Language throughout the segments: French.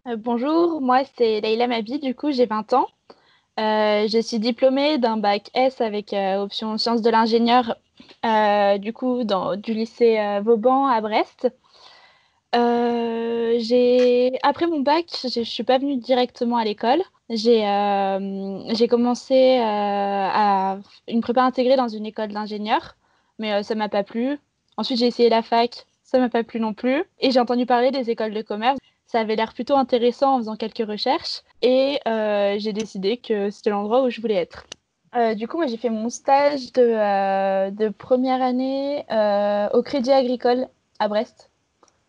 Bonjour, moi c'est Leïla Mabi, du coup j'ai 20 ans. Je suis diplômée d'un bac S avec option sciences de l'ingénieur du lycée Vauban à Brest. Après mon bac, je suis pas venue directement à l'école. J'ai commencé à une prépa intégrée dans une école d'ingénieur, mais ça m'a pas plu. Ensuite, j'ai essayé la fac, ça m'a pas plu non plus. Et j'ai entendu parler des écoles de commerce. Ça avait l'air plutôt intéressant en faisant quelques recherches. Et j'ai décidé que c'était l'endroit où je voulais être. Du coup, moi, j'ai fait mon stage de première année au Crédit Agricole à Brest,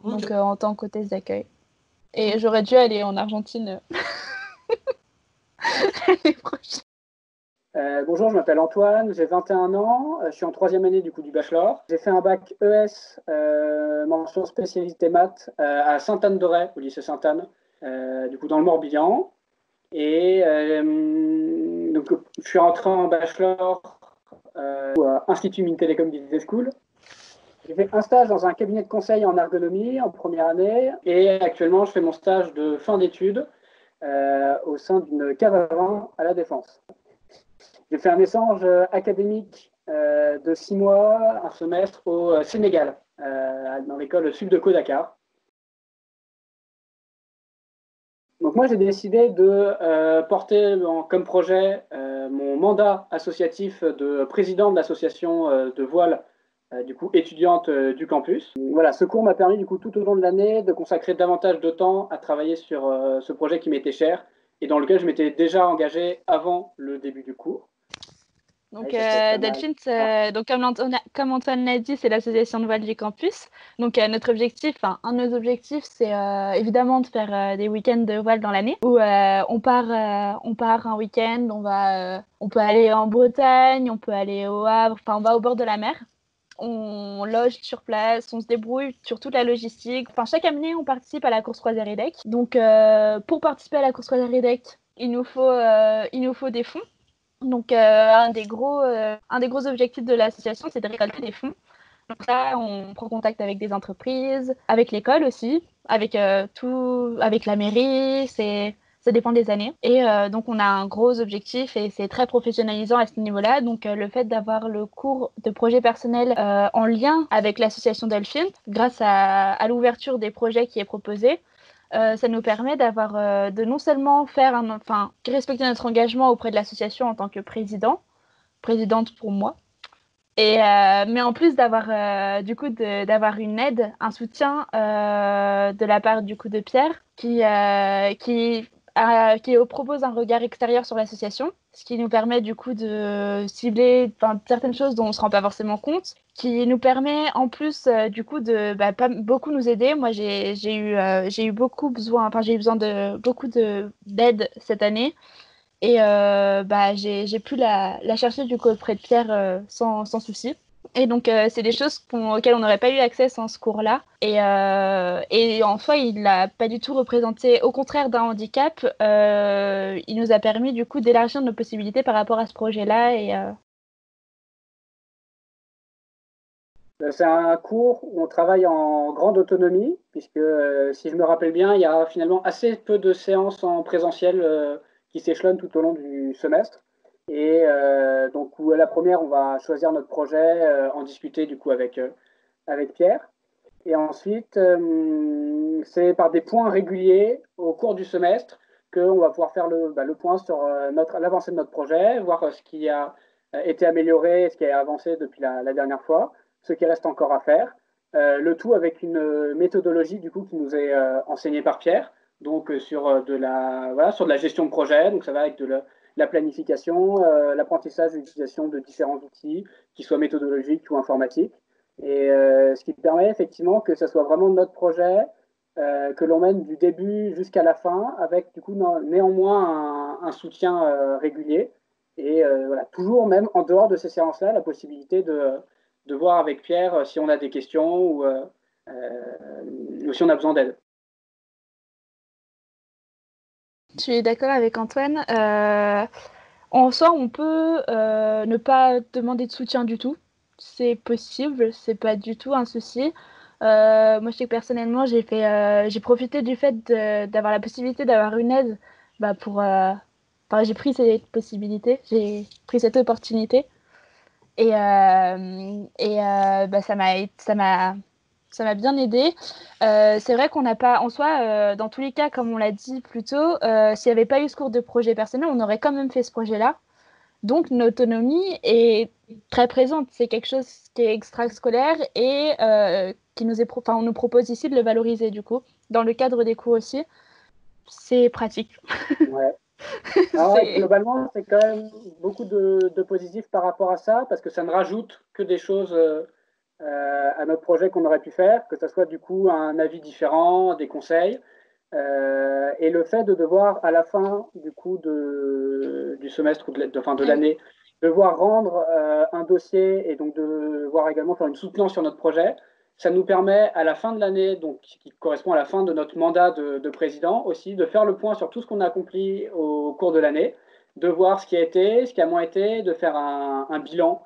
donc Ok. en tant qu'hôtesse d'accueil. Et j'aurais dû aller en Argentine l'année prochaine. Bonjour, je m'appelle Antoine, j'ai 21 ans, je suis en troisième année du coup du bachelor. J'ai fait un bac ES, mention spécialité maths, à Sainte-Anne-d'Auray, au lycée Sainte-Anne, du coup dans le Morbihan. Et donc je suis rentré en bachelor à Institut Mines Télécom Business School. J'ai fait un stage dans un cabinet de conseil en ergonomie en première année et actuellement je fais mon stage de fin d'études au sein d'une cave à vin à La Défense. J'ai fait un échange académique de 6 mois, un semestre au Sénégal, dans l'école Sud de Dakar. Donc moi, j'ai décidé de porter comme projet mon mandat associatif de président de l'association de voile du coup étudiante du campus. Voilà, ce cours m'a permis du coup tout au long de l'année de consacrer davantage de temps à travailler sur ce projet qui m'était cher et dans lequel je m'étais déjà engagé avant le début du cours. Donc, Ouais, ça peut être pas mal. Delphine, comme Antoine l'a dit, c'est l'association de voile du campus. Donc, notre objectif, enfin, un de nos objectifs, c'est évidemment de faire des week-ends de voile dans l'année où on part un week-end, on peut aller en Bretagne, on peut aller au Havre, enfin, on va au bord de la mer. On loge sur place, on se débrouille sur toute la logistique. Enfin, chaque année, on participe à la course croisière EDEC. Donc, pour participer à la course croisière EDEC, il nous faut des fonds. Donc, un des gros objectifs de l'association, c'est de récolter des fonds. Donc ça, on prend contact avec des entreprises, avec l'école aussi, avec la mairie, ça dépend des années. Et donc, on a un gros objectif et c'est très professionnalisant à ce niveau-là. Donc, le fait d'avoir le cours de projet personnel en lien avec l'association Delphine, grâce à l'ouverture des projets qui est proposé, ça nous permet de non seulement respecter notre engagement auprès de l'association en tant que présidente pour moi, mais en plus d'avoir une aide, un soutien de la part du coup de Pierre qui propose un regard extérieur sur l'association, ce qui nous permet du coup de cibler certaines choses dont on se rend pas forcément compte, qui nous permet en plus du coup de pas beaucoup nous aider. Moi j'ai eu j'ai eu besoin de beaucoup de d'aide cette année et j'ai pu la chercher du coup auprès de Pierre sans souci. Et donc, c'est des choses auxquelles on n'aurait pas eu accès sans ce cours-là. Et en soi, il n'a pas du tout représenté, au contraire d'un handicap, il nous a permis du coup d'élargir nos possibilités par rapport à ce projet-là. C'est un cours où on travaille en grande autonomie, puisque si je me rappelle bien, il y a finalement assez peu de séances en présentiel qui s'échelonnent tout au long du semestre. Et donc, où à la première, on va choisir notre projet, en discuter du coup avec Pierre. Et ensuite, c'est par des points réguliers au cours du semestre qu'on va pouvoir faire le point sur l'avancée de notre projet, voir ce qui a été amélioré, ce qui a avancé depuis la dernière fois, ce qui reste encore à faire. Le tout avec une méthodologie du coup qui nous est enseignée par Pierre, donc sur sur de la gestion de projet. Donc ça va avec la planification, l'apprentissage, l'utilisation de différents outils, qu'ils soient méthodologiques ou informatiques. Et ce qui permet effectivement que ça soit vraiment notre projet, que l'on mène du début jusqu'à la fin, avec du coup néanmoins un soutien régulier. Et voilà, toujours même en dehors de ces séances-là, la possibilité de voir avec Pierre si on a des questions ou si on a besoin d'aide. Je suis d'accord avec Antoine. En soi, on peut ne pas demander de soutien du tout. C'est possible, c'est pas du tout un souci. Moi, je sais que personnellement, j'ai profité du fait d'avoir la possibilité d'avoir une aide pour. Enfin, j'ai pris cette possibilité, j'ai pris cette opportunité. Ça m'a bien aidé. C'est vrai qu'on n'a pas, en soi, dans tous les cas, comme on l'a dit plus tôt, s'il n'y avait pas eu ce cours de projet personnel, on aurait quand même fait ce projet-là. Donc, notre autonomie est très présente. C'est quelque chose qui est extrascolaire et on nous propose ici de le valoriser, du coup, dans le cadre des cours aussi. C'est pratique. Ouais. Alors, ouais, globalement, c'est quand même beaucoup de positifs par rapport à ça, parce que ça ne rajoute que des choses à notre projet qu'on aurait pu faire, que ce soit du coup un avis différent, des conseils, et le fait de devoir, à la fin du coup du semestre ou de l'année, devoir rendre un dossier et donc devoir également faire une soutenance sur notre projet, ça nous permet à la fin de l'année, donc qui correspond à la fin de notre mandat de président aussi, de faire le point sur tout ce qu'on a accompli au cours de l'année, de voir ce qui a été, ce qui a moins été, de faire un bilan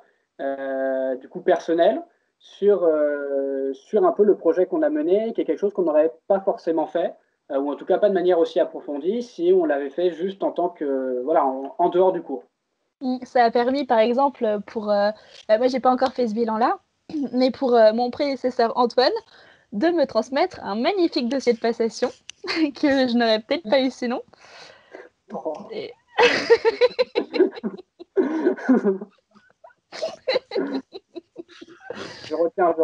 du coup personnel sur un peu le projet qu'on a mené, qui est quelque chose qu'on n'aurait pas forcément fait, ou en tout cas pas de manière aussi approfondie si on l'avait fait juste en tant que, voilà, en dehors du cours. Ça a permis, par exemple, moi, j'ai pas encore fait ce bilan-là, mais pour mon prédécesseur Antoine, de me transmettre un magnifique dossier de passation que je n'aurais peut-être pas eu sinon. Oh. Et... Je retiens.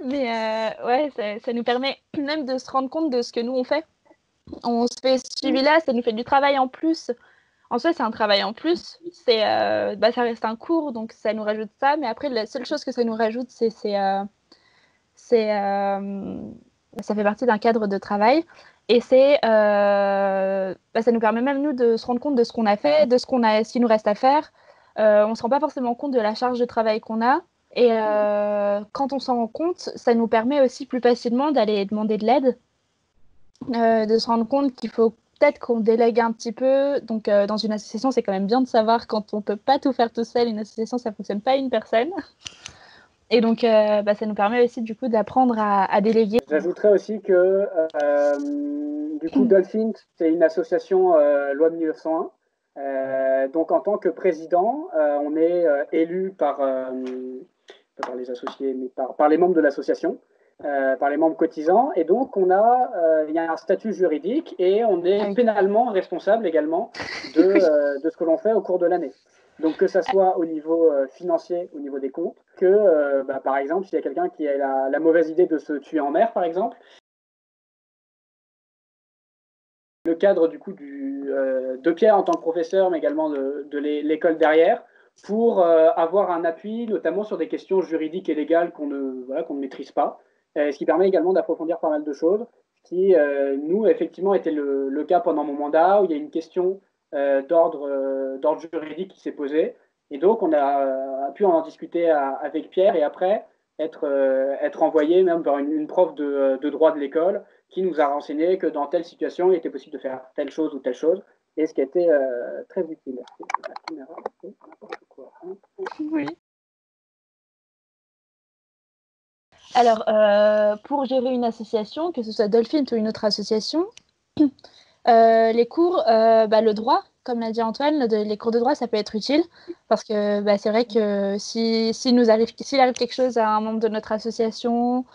Mais ouais, ça nous permet même de se rendre compte de ce que nous on fait. On se fait ce suivi-là, ça nous fait du travail en plus. En soi, c'est un travail en plus. Ça reste un cours, donc ça nous rajoute ça. Mais après, la seule chose que ça nous rajoute, ça fait partie d'un cadre de travail. Et ça nous permet même, nous, de se rendre compte de ce qu'on a fait, de ce qu'il nous reste à faire. On ne se rend pas forcément compte de la charge de travail qu'on a. Et quand on s'en rend compte, ça nous permet aussi plus facilement d'aller demander de l'aide, de se rendre compte qu'il faut peut-être qu'on délègue un petit peu. Donc, dans une association, c'est quand même bien de savoir quand on ne peut pas tout faire tout seul. Une association, ça ne fonctionne pas une personne. Et donc, ça nous permet aussi, du coup, d'apprendre à déléguer. J'ajouterais aussi que, du coup, Dolphin, c'est une association loi de 1901. Donc, en tant que président, on est élu pas par les associés, mais par les membres de l'association, par les membres cotisants. Et donc, il y a un statut juridique et on est pénalement responsable également de ce que l'on fait au cours de l'année. Donc, que ça soit au niveau financier, au niveau des comptes, que, par exemple, s'il y a quelqu'un qui a la mauvaise idée de se tuer en mer, par exemple, le cadre du coup de Pierre en tant que professeur, mais également de l'école derrière, pour avoir un appui, notamment sur des questions juridiques et légales qu'on ne maîtrise pas, ce qui permet également d'approfondir pas mal de choses, qui, nous, effectivement, était le cas pendant mon mandat, où il y a une question d'ordre juridique qui s'est posée, et donc on a pu en discuter avec Pierre, et après être envoyé même par une prof de droit de l'école, qui nous a renseigné que dans telle situation, il était possible de faire telle chose ou telle chose, et ce qui a été très utile. Oui. Alors, pour gérer une association, que ce soit Dolphin ou une autre association, les cours, le droit, comme l'a dit Antoine, les cours de droit, ça peut être utile, parce que c'est vrai que s'il arrive quelque chose à un membre de notre association,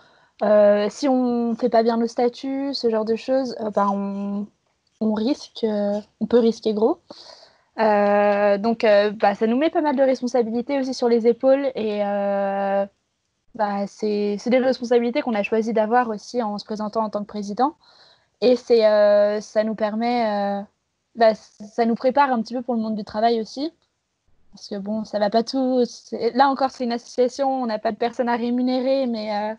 si on ne fait pas bien le statut, ce genre de choses, on peut risquer gros. Donc, ça nous met pas mal de responsabilités aussi sur les épaules, et c'est des responsabilités qu'on a choisi d'avoir aussi en se présentant en tant que président. Et ça nous permet, ça nous prépare un petit peu pour le monde du travail aussi. Parce que bon, ça va pas tout. Là encore, c'est une association, on n'a pas de personnes à rémunérer, mais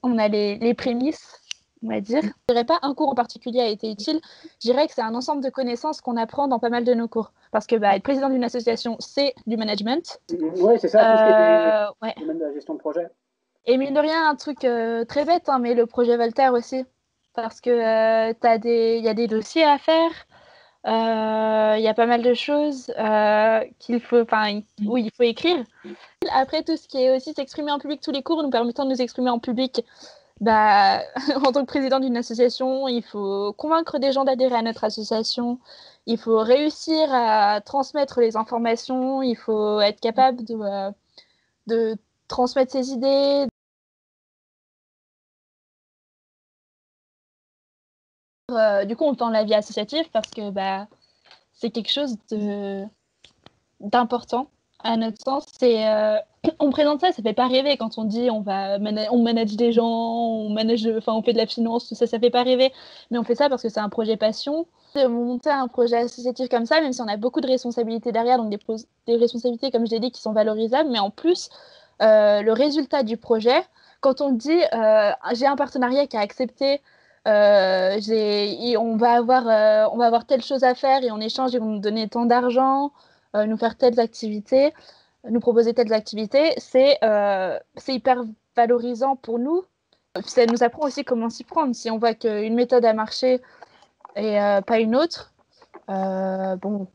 on a les prémices, on va dire. Je dirais pas un cours en particulier a été utile. Je dirais que c'est un ensemble de connaissances qu'on apprend dans pas mal de nos cours. Parce que être président d'une association, c'est du management. Oui, c'est ça, tout ce qui est domaine de la gestion de projet. Et mine de rien, un truc très bête, mais le projet Voltaire aussi. Parce que il y a des dossiers à faire. Il y a pas mal de choses où il faut écrire. Après, tout ce qui est aussi s'exprimer en public, tous les cours nous permettant de nous exprimer en public, bah, en tant que président d'une association, il faut convaincre des gens d'adhérer à notre association, il faut réussir à transmettre les informations, il faut être capable de transmettre ses idées. Du coup, on tend la vie associative parce que c'est quelque chose d'important à notre sens. On présente ça, ça fait pas rêver quand on dit on manage des gens, on fait de la finance, tout ça, ça fait pas rêver. Mais on fait ça parce que c'est un projet passion. De monter un projet associatif comme ça, même si on a beaucoup de responsabilités derrière, donc des responsabilités, comme je l'ai dit, qui sont valorisables, mais en plus, le résultat du projet, quand on dit j'ai un partenariat qui a accepté, on va avoir telle chose à faire et en échange, ils vont nous donner tant d'argent, nous faire telles activités, nous proposer telles activités, c'est hyper valorisant pour nous. Ça nous apprend aussi comment s'y prendre. Si on voit qu'une méthode a marché et pas une autre, bon,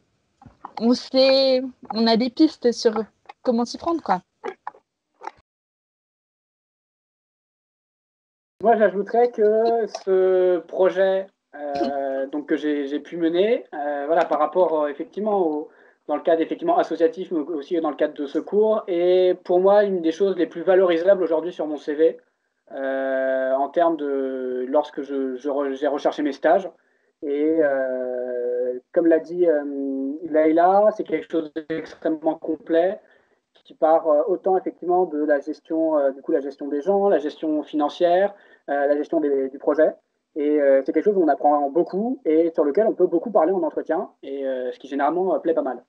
on a des pistes sur comment s'y prendre, quoi. Moi, j'ajouterais que ce projet donc que j'ai pu mener, voilà, par rapport effectivement dans le cadre effectivement associatif, mais aussi dans le cadre de secours, est pour moi une des choses les plus valorisables aujourd'hui sur mon CV en termes de lorsque j'ai recherché mes stages. Et comme l'a dit Laïla, c'est quelque chose d'extrêmement complet qui part autant effectivement de la gestion, du coup, la gestion des gens, la gestion financière, la gestion du projet. Et c'est quelque chose où on apprend beaucoup et sur lequel on peut beaucoup parler en entretien, et ce qui généralement plaît pas mal.